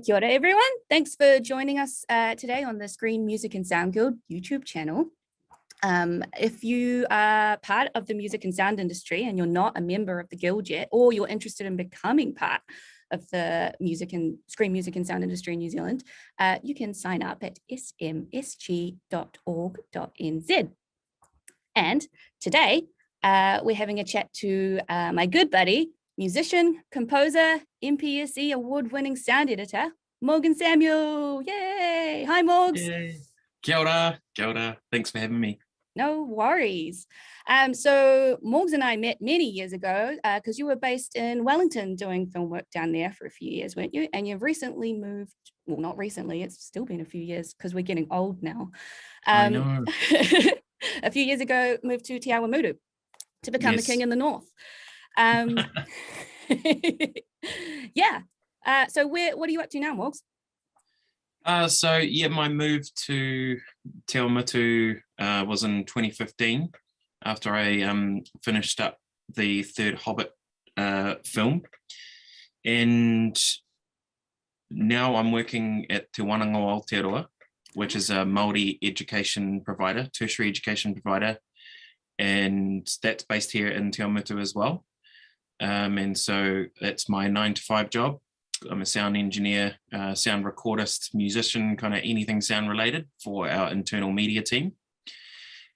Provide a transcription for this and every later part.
Kia ora, everyone. Thanks for joining us today on the Screen Music and Sound Guild YouTube channel. If you are part of the music and sound industry and you're not a member of the guild yet, or you're interested in becoming part of the screen music and sound industry in New Zealand, you can sign up at smsg.org.nz. And today we're having a chat to my good buddy, musician, composer, MPSE award-winning sound editor, Morgan Samuel. Yay! Hi, Morgs. Yay. Kia ora. Kia ora. Thanks for having me. No worries. So Morgs and I met many years ago because you were based in Wellington doing film work down there for a few years, weren't you? And you've recently moved, well, not recently, it's still been a few years because we're getting old now. I know. A few years ago, moved to Te Wānanga to become the king in the north. Yeah. So what are you up to now, Morgs? My move to Te Wānanga was in 2015 after I finished up the third Hobbit film, and now I'm working at Te Wānanga Aotearoa, which is a Māori education provider, tertiary education provider, and that's based here in Te Wānanga as well. And so that's my 9-to-5 job. I'm a sound engineer, sound recordist, musician, kind of anything sound related for our internal media team.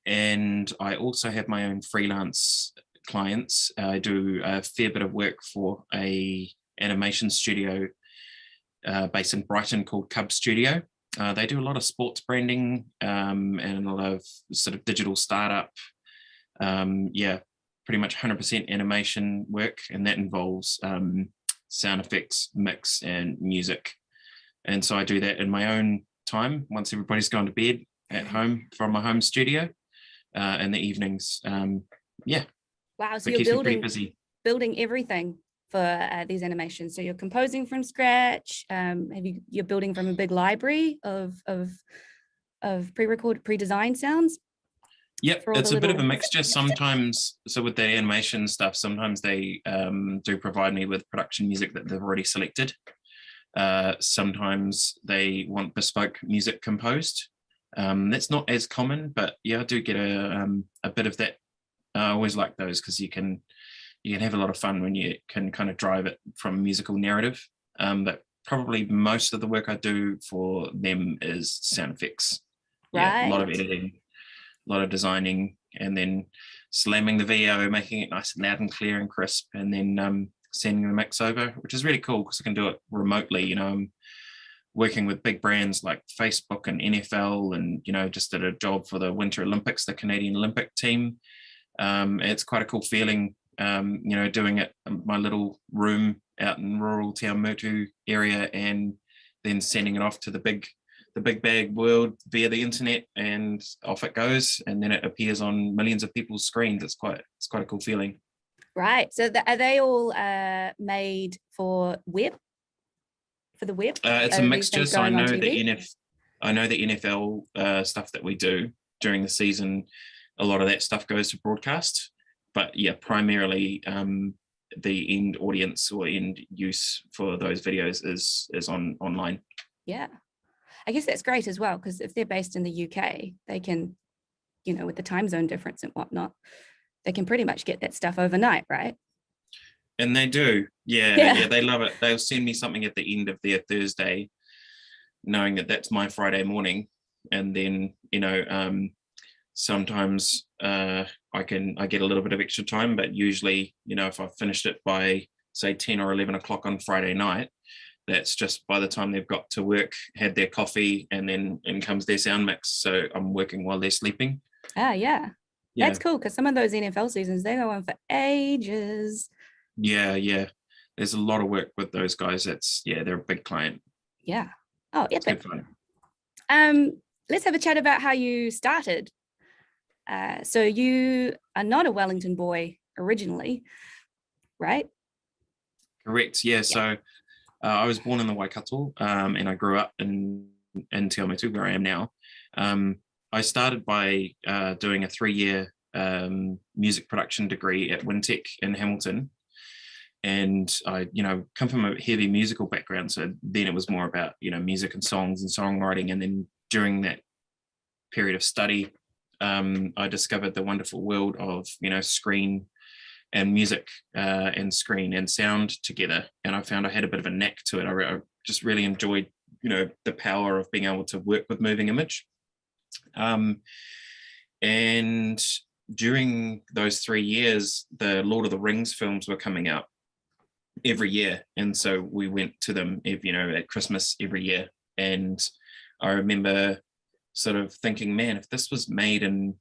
And I also have my own freelance clients. I do a fair bit of work for a animation studio based in Brighton called Cub Studio. They do a lot of sports branding and a lot of sort of digital startup. Pretty much 100% animation work, and that involves sound effects, mix, and music. And so I do that in my own time once everybody's gone to bed at home from my home studio in the evenings. Wow, so you're building everything for these animations. So you're composing from scratch. You're building from a big library of pre-designed sounds? Yep, it's a bit of a mixture sometimes. So with the animation stuff, sometimes they do provide me with production music that they've already selected. Sometimes they want bespoke music composed. That's not as common, but yeah, I do get a bit of that. I always like those because you can have a lot of fun when you can kind of drive it from a musical narrative. But probably most of the work I do for them is sound effects. Right. Yeah, a lot of editing, a lot of designing, and then slamming the VO, making it nice and loud and clear and crisp, and then sending the mix over, which is really cool because I can do it remotely. You know, I'm working with big brands like Facebook and NFL, and just did a job for the Winter Olympics, the Canadian Olympic team. It's quite a cool feeling, doing it in my little room out in rural Te Wānanga area, and then sending it off to the big bag world via the internet, and off it goes, and then it appears on millions of people's screens. It's quite a cool feeling. Right. So are they all made for web? For the web? It's a mixture. So I know the NFL stuff that we do during the season. A lot of that stuff goes to broadcast, but yeah, primarily the end audience or end use for those videos is online. Yeah. I guess that's great as well, because if they're based in the UK, they can, with the time zone difference and whatnot, they can pretty much get that stuff overnight, right? And they do. Yeah, they love it. They'll send me something at the end of their Thursday, knowing that that's my Friday morning. And then, sometimes I get a little bit of extra time, but usually, if I've finished it by, say, 10 or 11 o'clock on Friday night, that's just by the time they've got to work, had their coffee, and then in comes their sound mix. So I'm working while they're sleeping. Yeah. That's cool, because some of those NFL seasons, they go on for ages. Yeah. There's a lot of work with those guys. They're a big client. Yeah. Oh, epic. Let's have a chat about how you started. So you are not a Wellington boy originally, right? Correct. Yeah. So I was born in the Waikato, and I grew up in Te Wānanga, where I am now. I started by doing a 3-year music production degree at Wintec in Hamilton. And I, come from a heavy musical background. So then it was more about, music and songs and songwriting. And then during that period of study, I discovered the wonderful world of, screen and music and screen and sound together. And I found I had a bit of a knack to it. I just really enjoyed, the power of being able to work with moving image. And during those 3 years, the Lord of the Rings films were coming out every year. And so we went to them, at Christmas every year. And I remember sort of thinking, man, if this was made in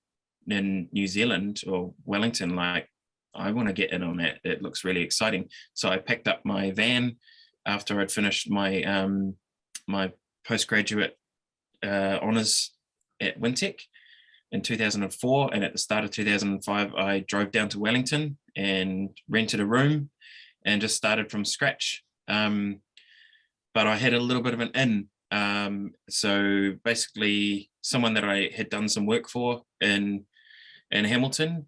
New Zealand or Wellington, like, I want to get in on that. It looks really exciting. So I packed up my van after I'd finished my my postgraduate honours at Wintec in 2004. And at the start of 2005, I drove down to Wellington and rented a room and just started from scratch. But I had a little bit of an in. So basically, someone that I had done some work for in Hamilton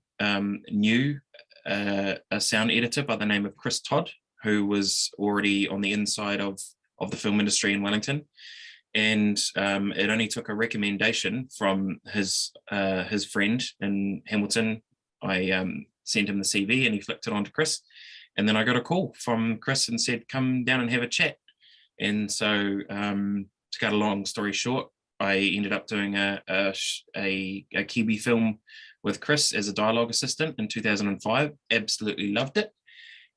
knew a sound editor by the name of Chris Todd, who was already on the inside of the film industry in Wellington. And it only took a recommendation from his friend in Hamilton. I sent him the CV and he flicked it on to Chris. And then I got a call from Chris and said, come down and have a chat. And so to cut a long story short, I ended up doing a Kiwi film with Chris as a dialogue assistant in 2005. Absolutely loved it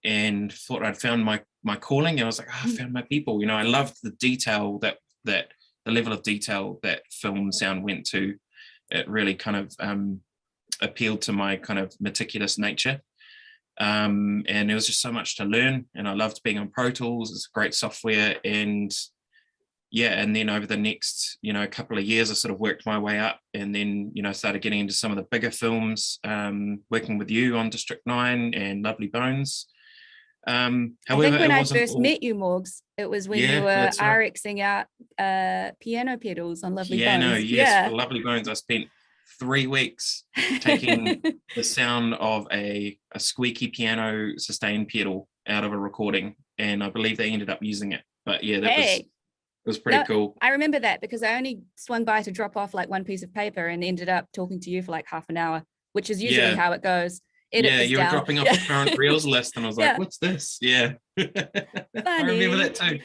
and thought I'd found my calling. And I was like, I found my people. I loved the detail that the level of detail that film sound went to. It really kind of appealed to my kind of meticulous nature. And there was just so much to learn, and I loved being on Pro Tools. It's great software. And then over the next couple of years I sort of worked my way up, and then started getting into some of the bigger films, working with you on District 9 and Lovely Bones. However, I think when I first met you, Morgs, it was when you were RXing out piano pedals on Lovely Bones. Yes, for Lovely Bones I spent 3 weeks taking the sound of a squeaky piano sustain pedal out of a recording, and I believe they ended up using it. But yeah, it was pretty cool. I remember that because I only swung by to drop off like one piece of paper and ended up talking to you for like half an hour, which is usually how it goes. You were dropping off a current reels list, and I was like, what's this? Yeah. I remember that too.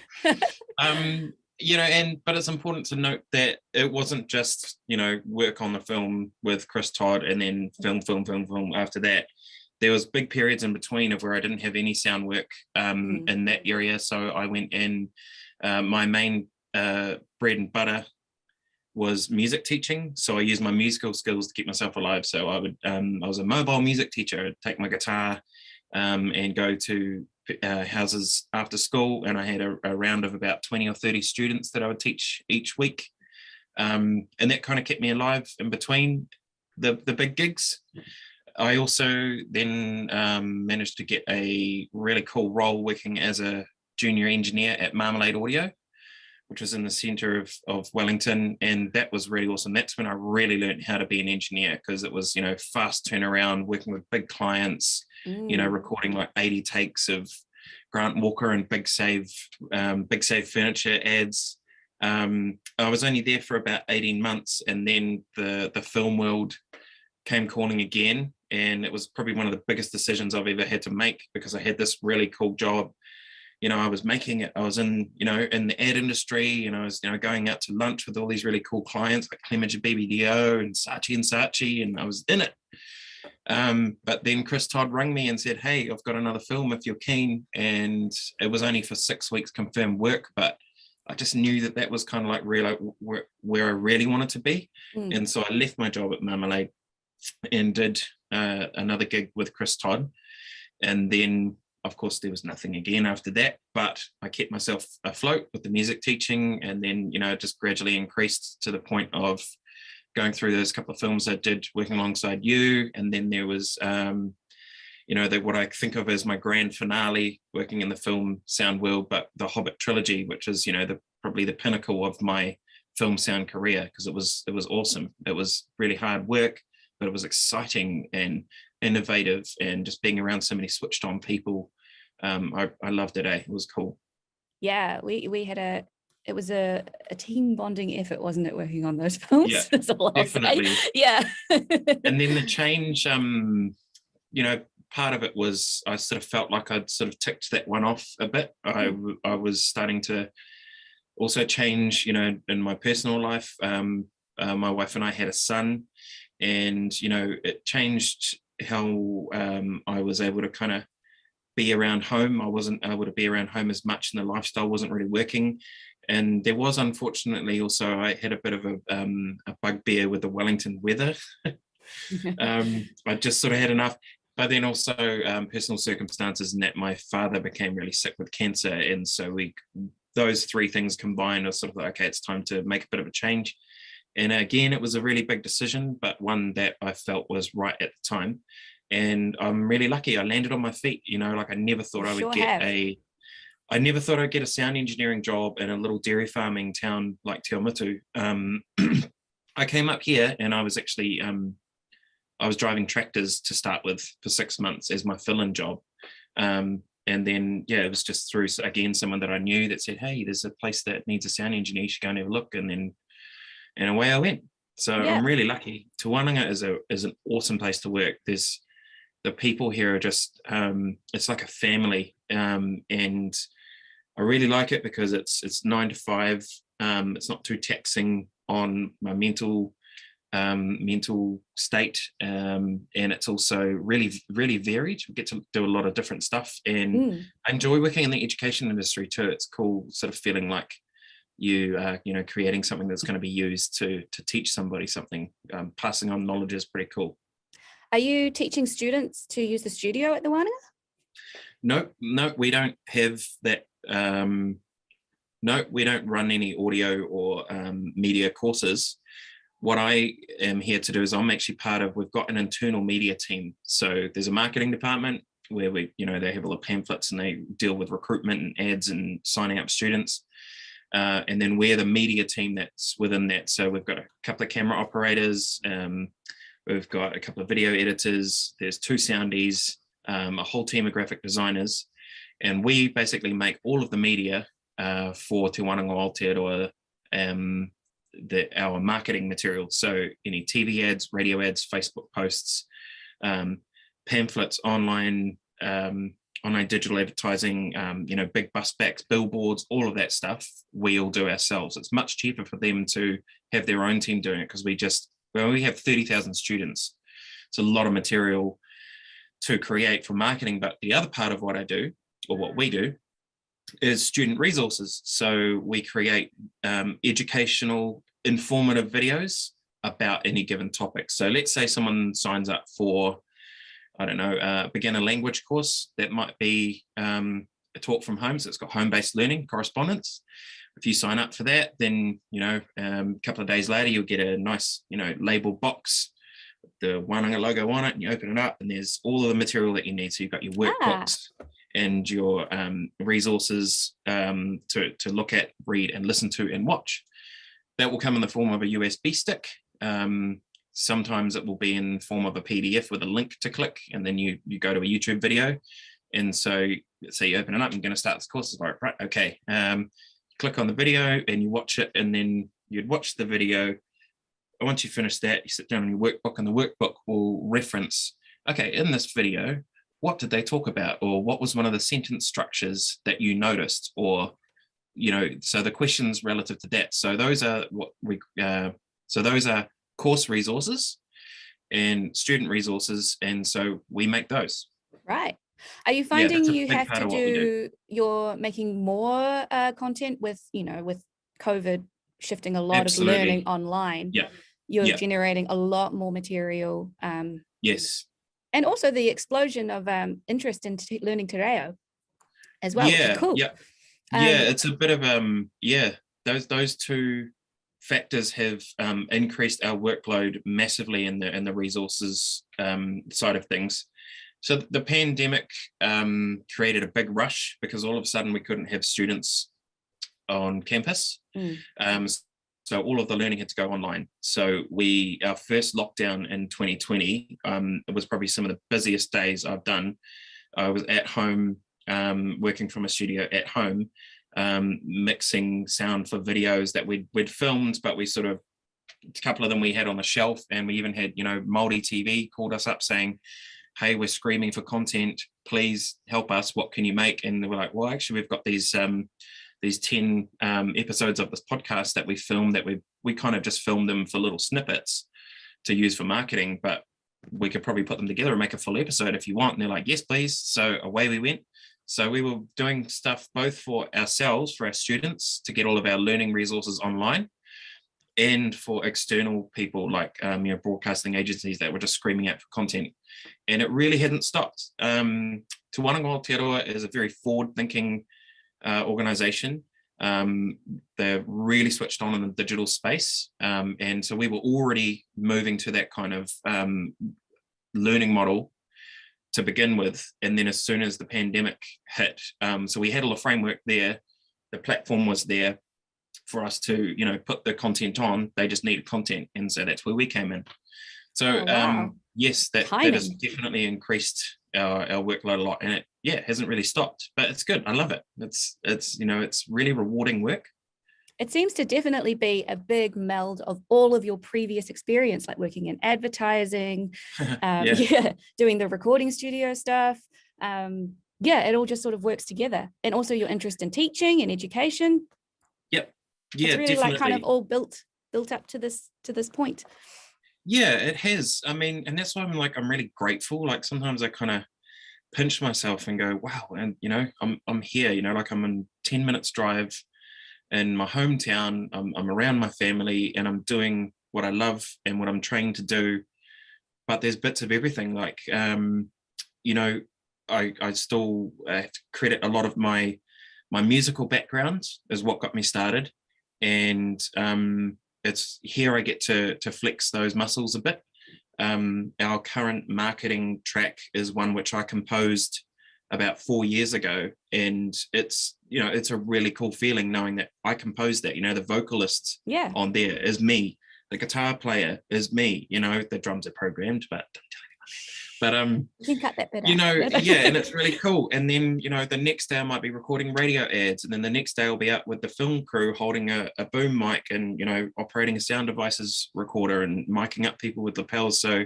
But it's important to note that it wasn't just, work on the film with Chris Todd and then film after that. There was big periods in between of where I didn't have any sound work in that area. So I went in, my main bread and butter was music teaching. So I used my musical skills to keep myself alive. So I was a mobile music teacher. I'd take my guitar and go to houses after school, and I had a round of about 20 or 30 students that I would teach each week. And that kind of kept me alive in between the big gigs. I also then managed to get a really cool role working as a junior engineer at Marmalade Audio, which was in the center of Wellington. And that was really awesome. That's when I really learned how to be an engineer, because it was, fast turnaround, working with big clients, recording like 80 takes of Grant Walker and Big Save furniture ads. I was only there for about 18 months, and then the film world came calling again. And it was probably one of the biggest decisions I've ever had to make, because I had this really cool job. I was making it. I was in the ad industry, and I was, going out to lunch with all these really cool clients like Clemenger BBDO and Saatchi, and I was in it. But then Chris Todd rang me and said, hey, I've got another film if you're keen. And it was only for 6 weeks confirmed work, but I just knew that was kind of like really where I really wanted to be. And so I left my job at Marmalade and did another gig with Chris Todd. And then, of course, there was nothing again after that, but I kept myself afloat with the music teaching, and then, just gradually increased to the point of going through those couple of films I did working alongside you. And then there was, what I think of as my grand finale working in the film sound world, but the Hobbit trilogy, which is, probably the pinnacle of my film sound career, because it was awesome. It was really hard work, but it was exciting and innovative, and just being around so many switched on people I loved it. It was cool. Yeah, we had it was a team bonding effort, wasn't it, working on those films? Yeah, That's all I'll definitely. say. Yeah. And then the change, you know, part of it was I sort of felt like I'd sort of ticked that one off a bit. I was starting to also change, you know, in my personal life. My wife and I had a son, and, you know, it changed how I was able to kind of be around home. I wasn't able to be around home as much, and the lifestyle wasn't really working. And there was, unfortunately, also I had a bit of a bugbear with the Wellington weather. I just sort of had enough. But then also personal circumstances, and that my father became really sick with cancer, and so those three things combined are sort of like, okay, it's time to make a bit of a change. And again, it was a really big decision, but one that I felt was right at the time. And I'm really lucky. I landed on my feet. You know, like I never thought I never thought I'd get a sound engineering job in a little dairy farming town like Te Wānanga. I came up here, and I was actually I was driving tractors to start with for 6 months as my fill-in job. And then, yeah, it was just through, again, someone that I knew that said, hey, there's a place that needs a sound engineer, you should go and have a look. And away I went. So I'm really lucky. Te Wānanga is an awesome place to work. The people here are just, it's like a family. And I really like it because it's 9 to 5. It's not too taxing on my mental state, and it's also really, really varied. We get to do a lot of different stuff, and I enjoy working in the education industry too. It's cool, sort of feeling like you know, creating something that's going to be used to teach somebody something. Passing on knowledge is pretty cool. Are you teaching students to use the studio at the Wānanga? No, we don't have that. No, we don't run any audio or media courses. What I am here to do is I'm actually we've got an internal media team. So there's a marketing department where they have all the pamphlets and they deal with recruitment and ads and signing up students. And then we're the media team that's within that. So we've got a couple of camera operators, we've got a couple of video editors, there's 2 soundies, a whole team of graphic designers, and we basically make all of the media for Te Wānanga, Aotearoa, our marketing material. So any TV ads, radio ads, Facebook posts, pamphlets, online digital advertising, big bus backs, billboards, all of that stuff, we all do ourselves. It's much cheaper for them to have their own team doing it because we have 30,000 students. It's a lot of material to create for marketing. But the other part of what I do, or what we do, is student resources. So we create educational, informative videos about any given topic. So let's say someone signs up for, I don't know, a beginner language course that might be a taught from home. So it's got home-based learning, correspondence. If you sign up for that, then, a couple of days later, you'll get a nice, label box with the Wānanga logo on it, and you open it up and there's all of the material that you need. So you've got your workbooks and your resources to look at, read and listen to and watch. That will come in the form of a USB stick. Sometimes it will be in form of a PDF with a link to click, and then you go to a YouTube video. And so let's say you open it up, you're going to start this course. It's like, right, okay. Click on the video and you watch it, and then you'd watch the video. And once you finish that, you sit down on your workbook, and the workbook will reference, okay, in this video, what did they talk about? Or what was one of the sentence structures that you noticed? Or, so the questions relative to that. So those are those are course resources and student resources. And so we make those. Right. Are you finding you have to you're making more content with COVID shifting a lot of learning online? Yeah. You're generating a lot more material. Yes. And also the explosion of interest in learning Te Reo as well, which is cool. Yeah. It's a bit of those two factors have increased our workload massively in the resources side of things. So the pandemic created a big rush because all of a sudden we couldn't have students on campus. So all of the learning had to go online. So our first lockdown in 2020, it was probably some of the busiest days I've done. I was at home working from a studio at home, mixing sound for videos that we'd filmed, but we sort of, a couple of them we had on the shelf, and we even had, Māori TV called us up saying, hey, we're screaming for content, please help us, what can you make? And they were like, well, actually we've got these 10 episodes of this podcast that we filmed, that we kind of just filmed them for little snippets to use for marketing, but we could probably put them together and make a full episode if you want. And they're like, yes, please. So away we went. So we were doing stuff both for ourselves, for our students, to get all of our learning resources online, and for external people like broadcasting agencies that were just screaming out for content. And it really hadn't stopped. Te Wānanga Aotearoa is a very forward-thinking organization. They're really switched on in the digital space. And so we were already moving to that kind of learning model to begin with. And then as soon as the pandemic hit, so we had a framework there, the platform was there for us to, put the content on. They just needed content. And so that's where we came in. So wow. Yes, that has definitely increased our workload a lot, and it hasn't really stopped, but it's good. I love it. It's really rewarding work. It seems to definitely be a big meld of all of your previous experience, like working in advertising, doing the recording studio stuff. It all just sort of works together. And also your interest in teaching and education. Yep. Yeah, it's really definitely. like kind of all built up to this point. Yeah, it has. I mean, and that's why I'm really grateful. Like sometimes I kind of pinch myself and go, wow, and I'm here, I'm in 10 minutes drive in my hometown. I'm around my family, and I'm doing what I love and what I'm trained to do. But there's bits of everything. Like I still have to credit a lot of my musical background is what got me started. And it's here I get to flex those muscles a bit. Our current marketing track is one which I composed about 4 years ago, and it's a really cool feeling knowing that I composed that. The vocalist on there is me, the guitar player is me. The drums are programmed, but don't tell anyone. But you can cut that bit out. and it's really cool. And then the next day I might be recording radio ads, and then the next day I'll be out with the film crew holding a boom mic and operating a sound devices recorder and miking up people with lapels. So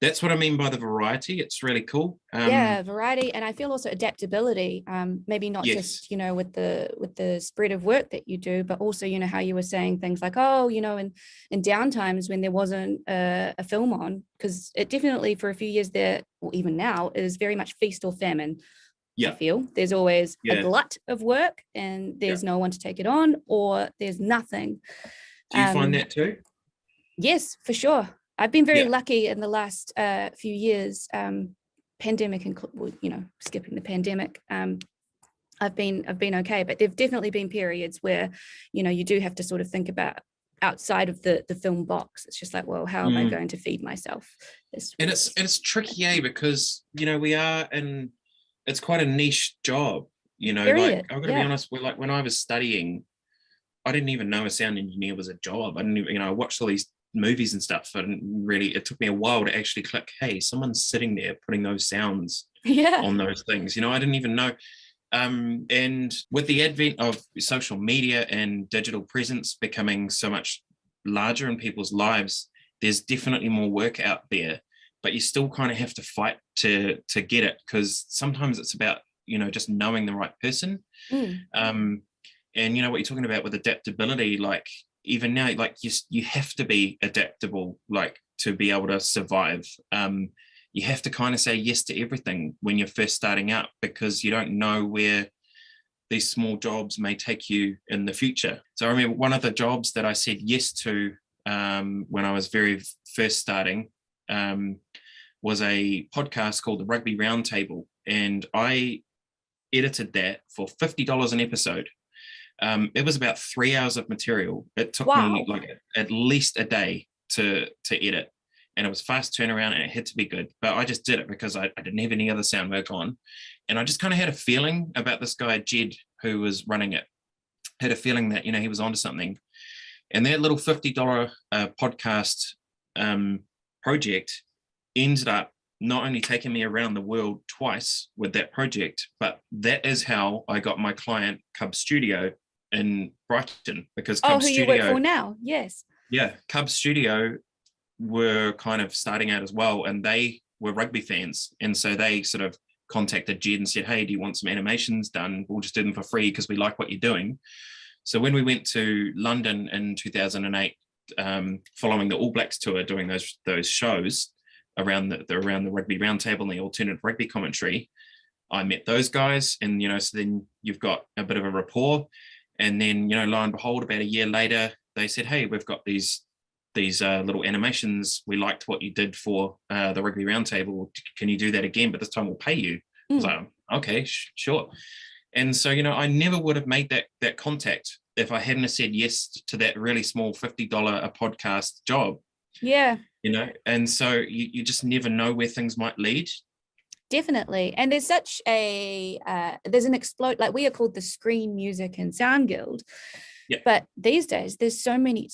that's what I mean by the variety. It's really cool. Variety, and I feel also adaptability. Maybe not just with the spread of work that you do, but also how you were saying things like, in downtimes when there wasn't a film on, because it definitely for a few years there, or even now, is very much feast or famine. I feel there's always a glut of work, and there's no one to take it on, or there's nothing. Do you find that too? Yes, for sure. I've been very lucky in the last few years, pandemic and skipping the pandemic. I've been okay, but there've definitely been periods where you do have to sort of think about outside of the film box. It's just like, well, how am I going to feed myself this week? And it's tricky, because we are in, it's quite a niche job. I've got to be honest. When I was studying, I didn't even know a sound engineer was a job. I didn't even I watched all these movies and stuff, but it took me a while to actually click, hey, someone's sitting there putting those sounds on those things. I didn't even know. And with the advent of social media and digital presence becoming so much larger in people's lives, there's definitely more work out there, but you still kind of have to fight to get it, because sometimes it's about just knowing the right person. And what you're talking about with adaptability, like even now, like you have to be adaptable, like to be able to survive. You have to kind of say yes to everything when you're first starting out, because you don't know where these small jobs may take you in the future. So I remember one of the jobs that I said yes to when I was very first starting was a podcast called the Rugby Roundtable, and I edited that for $50 an episode. It was about 3 hours of material. It took me like at least a day to edit, and it was fast turnaround, and it had to be good. But I just did it because I didn't have any other sound work on, and I just kind of had a feeling about this guy Jed who was running it. Had a feeling that he was onto something, and that little $50 podcast project ended up not only taken me around the world twice with that project, but that is how I got my client Cub Studio in Brighton, because Cub who Studio, you work for now? Yes. Yeah, Cub Studio were kind of starting out as well, and they were rugby fans, and so they sort of contacted Jed and said, hey, do you want some animations done? We'll just do them for free because we like what you're doing. So when we went to London in 2008, following the All Blacks tour, doing those shows around the rugby roundtable and the alternative rugby commentary, I met those guys, and so then you've got a bit of a rapport, and then lo and behold, about a year later, they said, hey, we've got these little animations. We liked what you did for the rugby roundtable. Can you do that again? But this time we'll pay you. I was like, okay, sure. And so I never would have made that contact if I hadn't have said yes to that really small $50 a podcast job. Yeah. And so you just never know where things might lead. Definitely. And there's such there's an explode, like we are called the Screen Music and Sound Guild. Yeah. But these days there's so many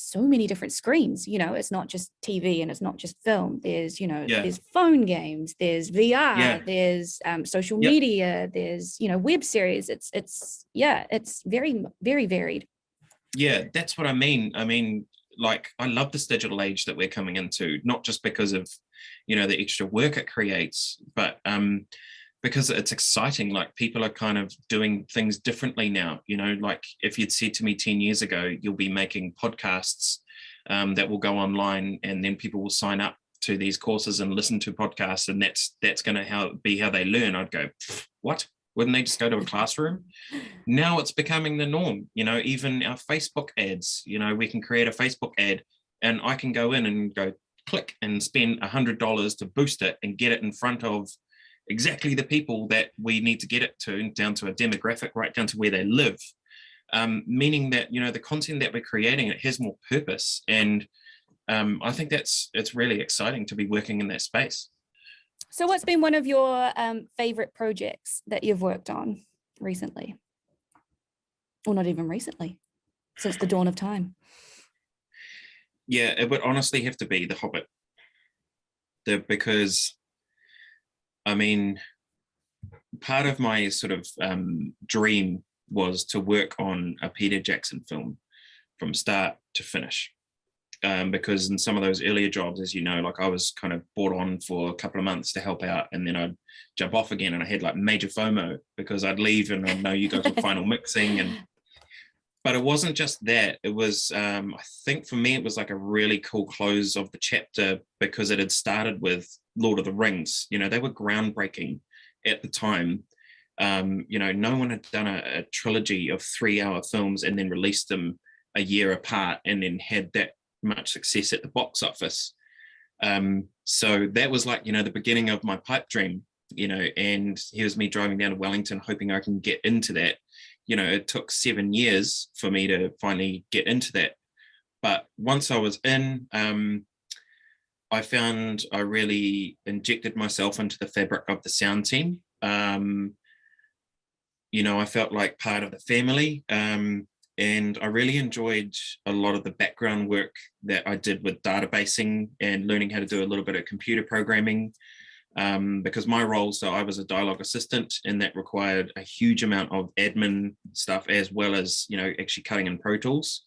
different screens. It's not just TV and it's not just film. There's there's phone games, there's VR, there's social media, there's web series. It's very, very varied. Yeah, that's what I mean. I mean, like, I love this digital age that we're coming into, not just because of the extra work it creates, but because it's exciting. Like, people are kind of doing things differently now. Like, if you'd said to me 10 years ago, you'll be making podcasts that will go online, and then people will sign up to these courses and listen to podcasts, and that's going to be how they learn, I'd go, what? Wouldn't they just go to a classroom? Now it's becoming the norm. Even our Facebook ads, we can create a Facebook ad, and I can go in and go click and spend $100 to boost it and get it in front of exactly the people that we need to get it to, down to a demographic, right down to where they live. Meaning that, the content that we're creating, it has more purpose. And I think it's really exciting to be working in that space. So what's been one of your favorite projects that you've worked on recently? Or not even recently, since the dawn of time? Yeah, it would honestly have to be The Hobbit. Because, I mean, part of my sort of dream was to work on a Peter Jackson film from start to finish. Because in some of those earlier jobs, as like, I was kind of brought on for a couple of months to help out, and then I'd jump off again, and I had like major FOMO because I'd leave and I'd know you guys were final mixing. But it wasn't just that. It was, I think for me, it was like a really cool close of the chapter, because it had started with Lord of the Rings. They were groundbreaking at the time. No one had done a trilogy of 3-hour films and then released them a year apart and then had that much success at the box office. So that was like, the beginning of my pipe dream, and here's me driving down to Wellington hoping I can get into that. It took 7 years for me to finally get into that. But once I was in, I found I really injected myself into the fabric of the sound team. I felt like part of the family. And I really enjoyed a lot of the background work that I did with databasing and learning how to do a little bit of computer programming, because my role, so I was a dialogue assistant, and that required a huge amount of admin stuff, as well as, actually cutting in Pro Tools.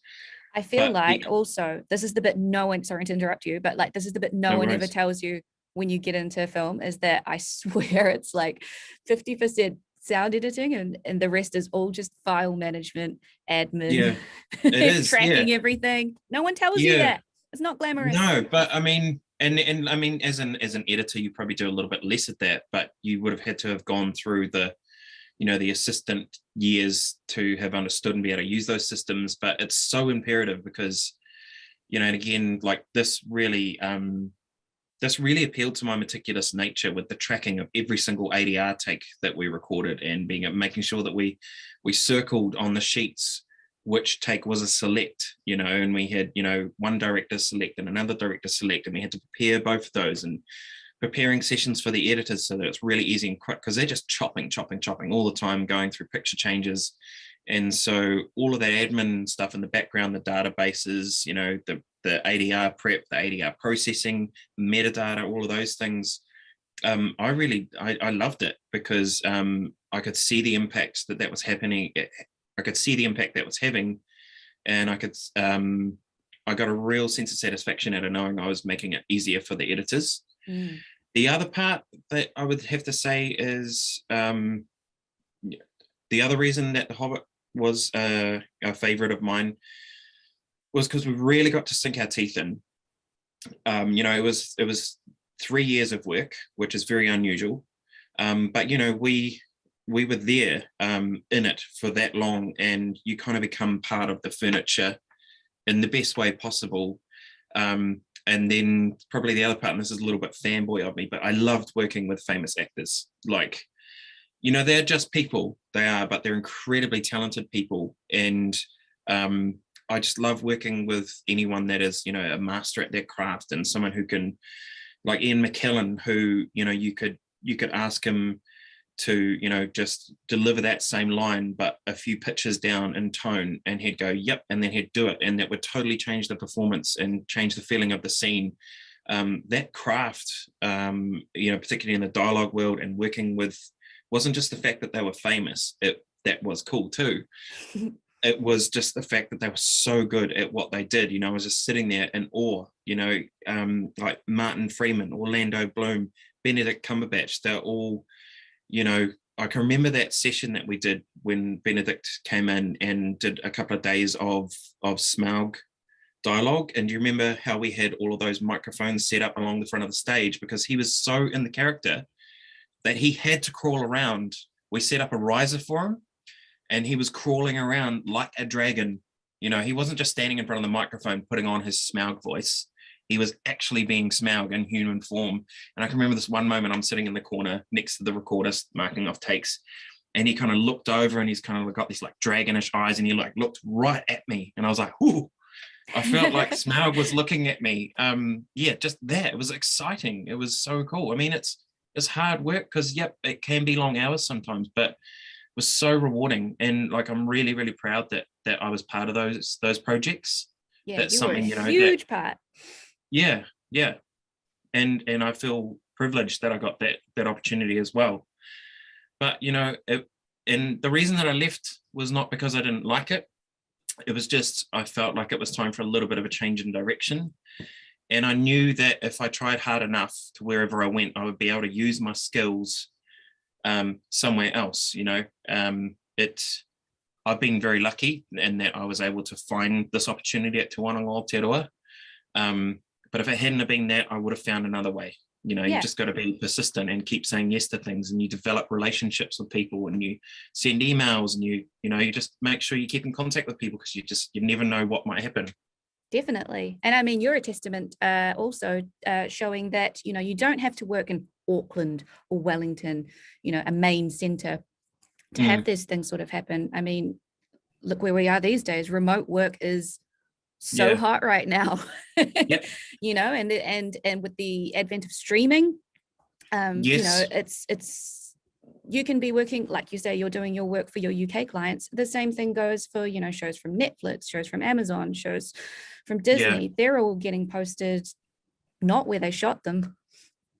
I feel also, this is the bit no one, sorry to interrupt you, but like, this is the bit no one ever tells you when you get into a film, is that I swear it's like 50% sound editing and the rest is all just file management, admin, it is, tracking everything. No one tells you that. It's not glamorous. No, but I mean, and I mean, as an editor, you probably do a little bit less of that, but you would have had to have gone through the assistant years to have understood and be able to use those systems. But it's so imperative because, and again, like this really appealed to my meticulous nature with the tracking of every single ADR take that we recorded, and making sure that we circled on the sheets which take was a select, and we had, one director select and another director select, and we had to prepare both of those, and preparing sessions for the editors so that it's really easy and quick, because they're just chopping all the time, going through picture changes. And so all of that admin stuff in the background, the databases, the ADR prep, the ADR processing, metadata, all of those things I loved it because I could see the impact that was happening. I could see the impact that was having, and I got a real sense of satisfaction out of knowing I was making it easier for the editors. The other part that I would have to say is the other reason that The Hobbit was a favorite of mine was because we really got to sink our teeth in. It was 3 years of work, which is very unusual. But we were there in it for that long, and you kind of become part of the furniture in the best way possible. And then probably the other part, and this is a little bit fanboy of me, but I loved working with famous actors. Like, they're just people, they are, but they're incredibly talented people. And I just love working with anyone that is, a master at their craft, and someone who can, like Ian McKellen, who, you could ask him to, just deliver that same line, but a few pitches down in tone, and he'd go, yep, and then he'd do it. And that would totally change the performance and change the feeling of the scene. That craft, particularly in the dialogue world, and working with, wasn't just the fact that they were famous, that was cool too. It was just the fact that they were so good at what they did. I was just sitting there in awe, like Martin Freeman, Orlando Bloom, Benedict Cumberbatch. They're all, I can remember that session that we did when Benedict came in and did a couple of days of Smaug dialogue. And do you remember how we had all of those microphones set up along the front of the stage, because he was so in the character that he had to crawl around. We set up a riser for him, and he was crawling around like a dragon. He wasn't just standing in front of the microphone putting on his Smaug voice. He was actually being Smaug in human form. And I can remember this one moment, I'm sitting in the corner next to the recorder marking off takes, and he kind of looked over, and he's kind of got these like dragonish eyes, and he like looked right at me, and I was like, ooh, I felt like Smaug was looking at me. Just that, it was exciting. It was so cool. I mean, it's hard work, because it can be long hours sometimes, but was so rewarding. And like, I'm really, really proud that I was part of those projects. That's something, huge part. Yeah. And I feel privileged that I got that opportunity as well. But and the reason that I left was not because I didn't like it. It was just, I felt like it was time for a little bit of a change in direction. And I knew that if I tried hard enough to wherever I went, I would be able to use my skills somewhere else. I've been very lucky in that I was able to find this opportunity at Te Wānanga, Aotearoa. But if it hadn't have been that, I would have found another way. You just got to be persistent and keep saying yes to things, and you develop relationships with people, and you send emails, and you just make sure you keep in contact with people, because you never know what might happen. Definitely. And I mean, you're a testament also showing that, you don't have to work in Auckland or Wellington, a main centre to have this thing sort of happen. I mean, look where we are these days. Remote work is so hot right now. Yep. And with the advent of streaming, it's you can be working, like you say, you're doing your work for your UK clients. The same thing goes for, shows from Netflix, shows from Amazon, shows from Disney. Yeah. They're all getting posted not where they shot them.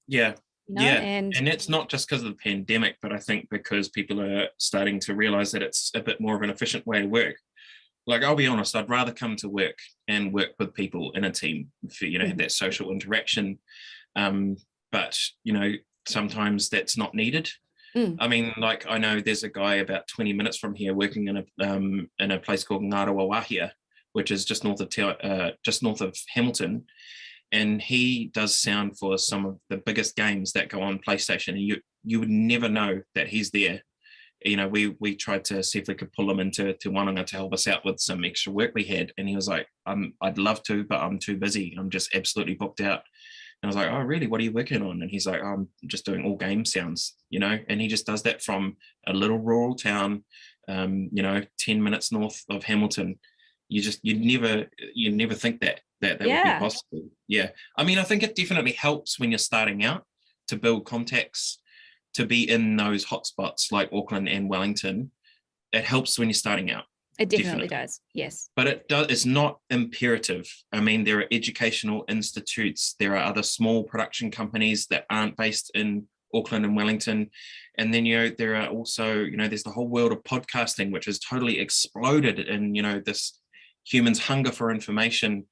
Yeah. And it's not just because of the pandemic, but I think because people are starting to realize that it's a bit more of an efficient way to work. Like, I'll be honest, I'd rather come to work and work with people in a team for, have that social interaction. But, sometimes that's not needed. I mean, like, I know there's a guy about 20 minutes from here working in a place called Ngārawawahia, which is just north of Hamilton. And he does sound for some of the biggest games that go on PlayStation. And you would never know that he's there. We tried to see if we could pull him into Te Wānanga to help us out with some extra work we had. And he was like, I'd love to, but I'm too busy. I'm just absolutely booked out. And I was like, oh, really? What are you working on? And he's like, I'm just doing all game sounds, and he just does that from a little rural town, 10 minutes north of Hamilton. You'd never think that would be possible. Yeah. I mean, I think it definitely helps when you're starting out to build contacts, to be in those hotspots like Auckland and Wellington. It helps when you're starting out. It definitely does. Yes. But it's not imperative. I mean, there are educational institutes, there are other small production companies that aren't based in Auckland and Wellington. And then, there are also, there's the whole world of podcasting, which has totally exploded in, this humans' hunger for information.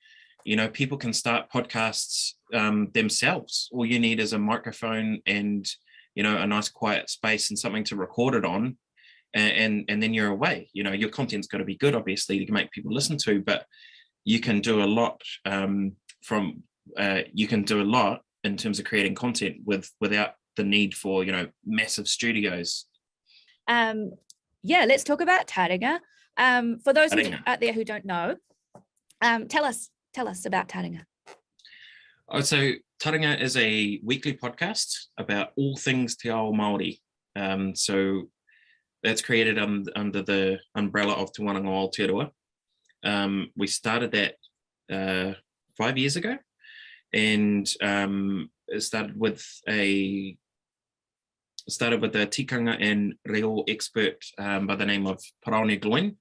People can start podcasts themselves. All you need is a microphone and, a nice quiet space and something to record it on. And then you're away. Your content's got to be good, obviously, to make people listen to, but you can do a lot you can do a lot in terms of creating content without the need for, massive studios. Let's talk about taringa. For those out there who don't know, tell us about taringa. So taringa is a weekly podcast about all things te ao Māori. So that's created under the umbrella of Te Wānanga Aotearoa. We started that 5 years ago, and it started with a tikanga and reo expert by the name of Paraone Gloin.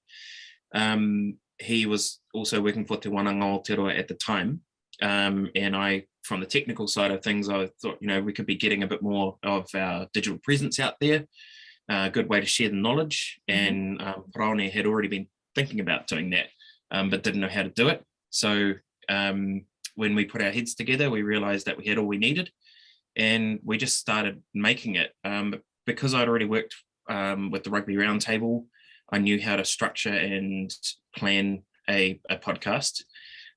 He was also working for Te Wānanga Aotearoa at the time. And I, from the technical side of things, I thought, we could be getting a bit more of our digital presence out there. A good way to share the knowledge. And Paraone had already been thinking about doing that, but didn't know how to do it. So when we put our heads together, we realized that we had all we needed, and we just started making it. Because I'd already worked with the Rugby Roundtable, I knew how to structure and plan a podcast.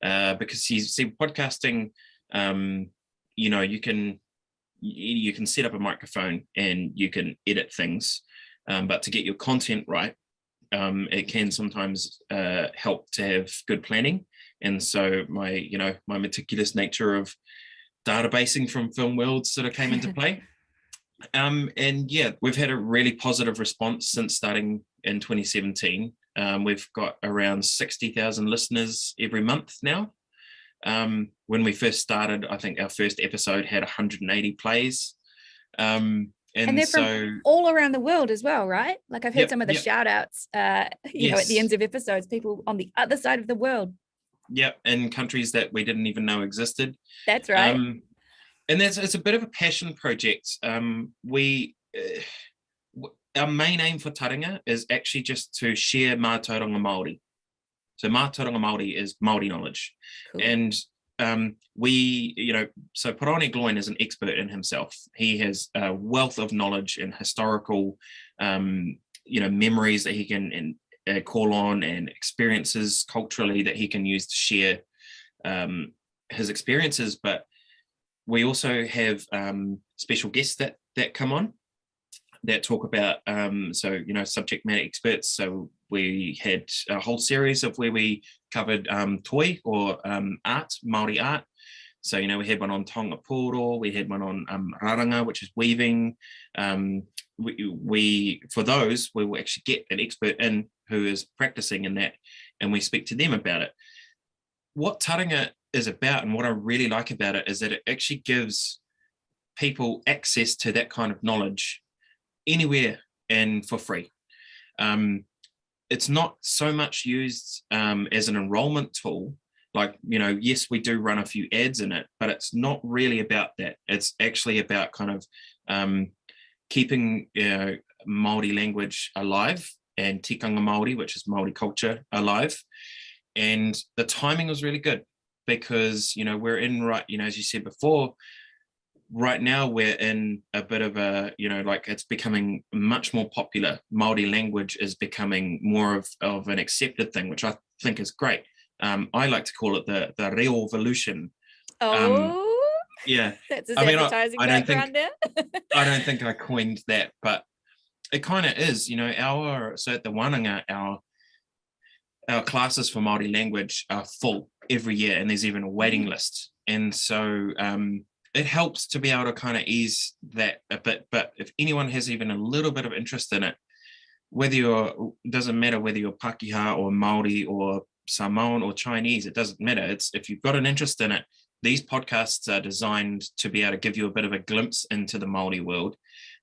Because you see, podcasting, you can set up a microphone and you can edit things, but to get your content right, it can sometimes help to have good planning. And so my meticulous nature of databasing from Film World sort of came into play. And yeah, we've had a really positive response since starting in 2017. We've got around 60,000 listeners every month now. When we first started, I think our first episode had 180 plays. And they're from all around the world as well, right? Like I've heard some of the shout outs, at the ends of episodes, people on the other side of the world. Yeah, in countries that we didn't even know existed. That's right. And it's a bit of a passion project. Our main aim for taringa is actually just to share mātauranga Māori. So mātauranga Māori is Māori knowledge. Cool. And so Paraone Gloin is an expert in himself. He has a wealth of knowledge and historical, memories that he can call on, and experiences culturally that he can use to share his experiences. But we also have special guests that come on that talk about, subject matter experts. So we had a whole series of where we covered toi or art, Māori art. So, we had one on tonga pōro, we had one on raranga, which is weaving. For those, we will actually get an expert in who is practicing in that, and we speak to them about it. What taringa is about, and what I really like about it, is that it actually gives people access to that kind of knowledge anywhere and for free. It's not so much used as an enrollment tool. Like, yes, we do run a few ads in it, but it's not really about that. It's actually about kind of keeping Māori language alive, and tikanga Māori, which is Māori culture, alive. And the timing was really good because, we're in as you said before, right now we're in a bit of a, it's becoming much more popular. Māori language is becoming more of an accepted thing, which I think is great. I like to call it the revolution. Oh, yeah. That's his advertising background there. I don't think I coined that, but it kind of is. So at the Wānanga, our classes for Māori language are full every year, and there's even a waiting list. And so it helps to be able to kind of ease that a bit. But if anyone has even a little bit of interest in it, doesn't matter whether you're Pākehā or Māori or Samoan or Chinese, it doesn't matter. It's if you've got an interest in it, these podcasts are designed to be able to give you a bit of a glimpse into the Māori world.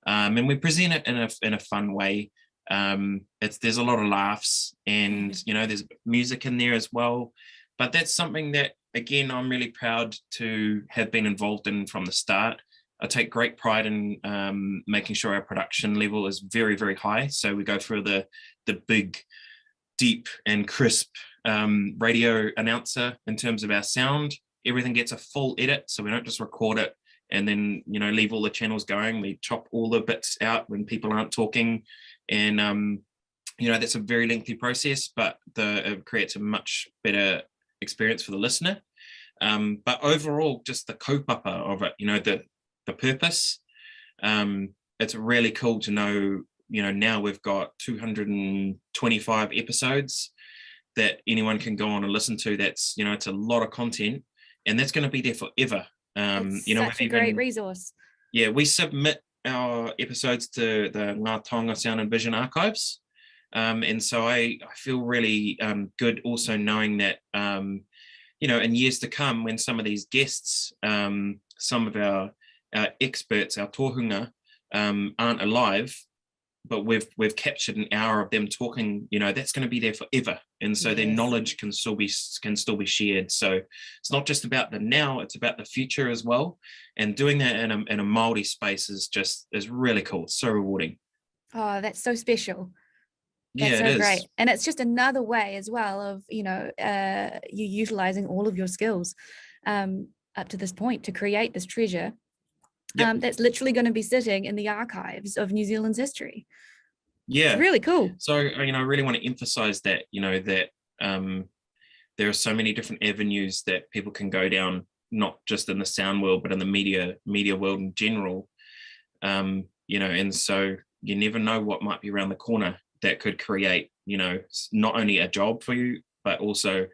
And we present it in a fun way. There's a lot of laughs, and there's music in there as well. But that's something that, again, I'm really proud to have been involved in from the start. I take great pride in making sure our production level is very, very high. So we go through the big, deep and crisp radio announcer in terms of our sound. Everything gets a full edit, so we don't just record it and then leave all the channels going. We chop all the bits out when people aren't talking, and that's a very lengthy process, but it creates a much better experience for the listener. But overall, just the kaupapa of it, the purpose. It's really cool to know, now we've got 225 episodes that anyone can go on and listen to. That's, it's a lot of content, and that's going to be there forever. It's such a great resource. Yeah, we submit our episodes to the Ngā Taonga Sound and Vision archives. And so I feel really good also knowing that, in years to come, when some of these guests, some of our experts, our tohunga, aren't alive, but we've captured an hour of them talking, that's going to be there forever. And so their knowledge can still be shared. So it's not just about the now, it's about the future as well. And doing that in a Māori space is really cool. It's so rewarding. Oh, that's so special. That's so great. And it's just another way as well of, you utilizing all of your skills up to this point to create this treasure. That's literally going to be sitting in the archives of New Zealand's history. Yeah, it's really cool. So I really want to emphasize that that there are so many different avenues that people can go down, not just in the sound world, but in the media world in general. And so you never know what might be around the corner that could create not only a job for you, but also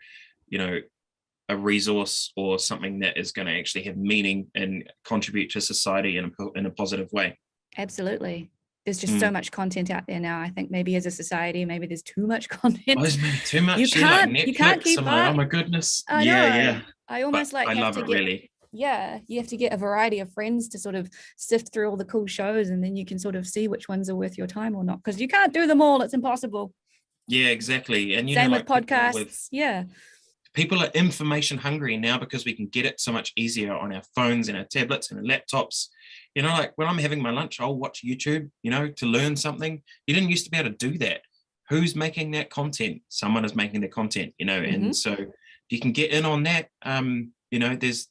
a resource or something that is going to actually have meaning and contribute to society in a positive way. Absolutely. There's just so much content out there now. I think maybe as a society, maybe there's too much content. Oh, there's maybe too much. You can't keep up. Like, oh my goodness. I almost I love it really. Yeah, you have to get a variety of friends to sort of sift through all the cool shows, and then you can sort of see which ones are worth your time or not, because you can't do them all. It's impossible. Yeah, exactly. And same with podcasts. People are information hungry now because we can get it so much easier on our phones and our tablets and our laptops. Like when I'm having my lunch, I'll watch YouTube, to learn something. You didn't used to be able to do that. Who's making that content? Someone is making the content, and so if you can get in on that, there's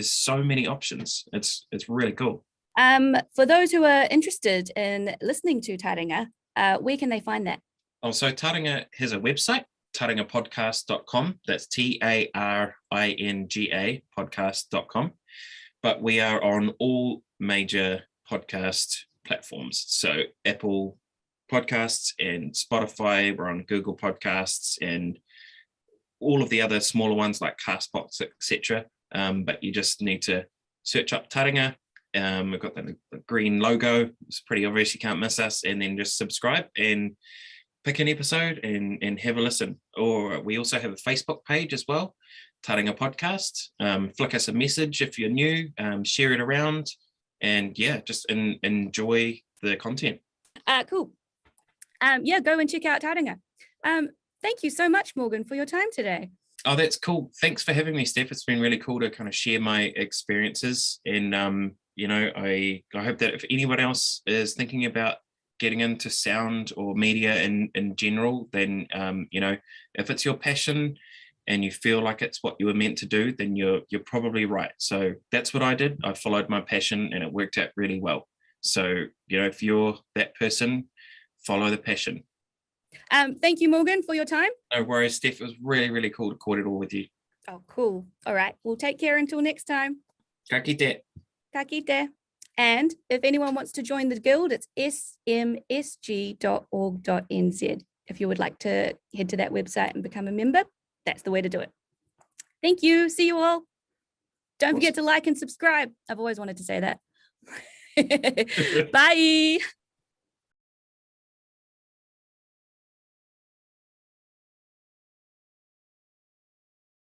so many options. It's really cool. For those who are interested in listening to Taringa, where can they find that? Oh, so Taringa has a website, taringapodcast.com. That's TARINGA podcast.com. But we are on all major podcast platforms. So Apple Podcasts and Spotify. We're on Google Podcasts and all of the other smaller ones like Castbox, etc. But you just need to search up Taringa. We've got the green logo. It's pretty obvious, you can't miss us. And then just subscribe and pick an episode and have a listen. Or we also have a Facebook page as well, Taringa Podcast. Flick us a message if you're new, share it around, and just enjoy the content. Cool. Go and check out Taringa. Thank you so much, Morgan, for your time today. Oh, that's cool. Thanks for having me, Steph. It's been really cool to kind of share my experiences. And, I hope that if anyone else is thinking about getting into sound or media in general, then, if it's your passion and you feel like it's what you were meant to do, then you're probably right. So that's what I did. I followed my passion and it worked out really well. So, if you're that person, follow the passion. Thank you, Morgan, for your time. No worries, Steph. It was really, really cool to record it all with you. Oh, cool. All right. We'll take care until next time. Ka kite. Ka kite. And if anyone wants to join the guild, it's smsg.org.nz. If you would like to head to that website and become a member, that's the way to do it. Thank you. See you all. Don't forget to like and subscribe. I've always wanted to say that. Bye.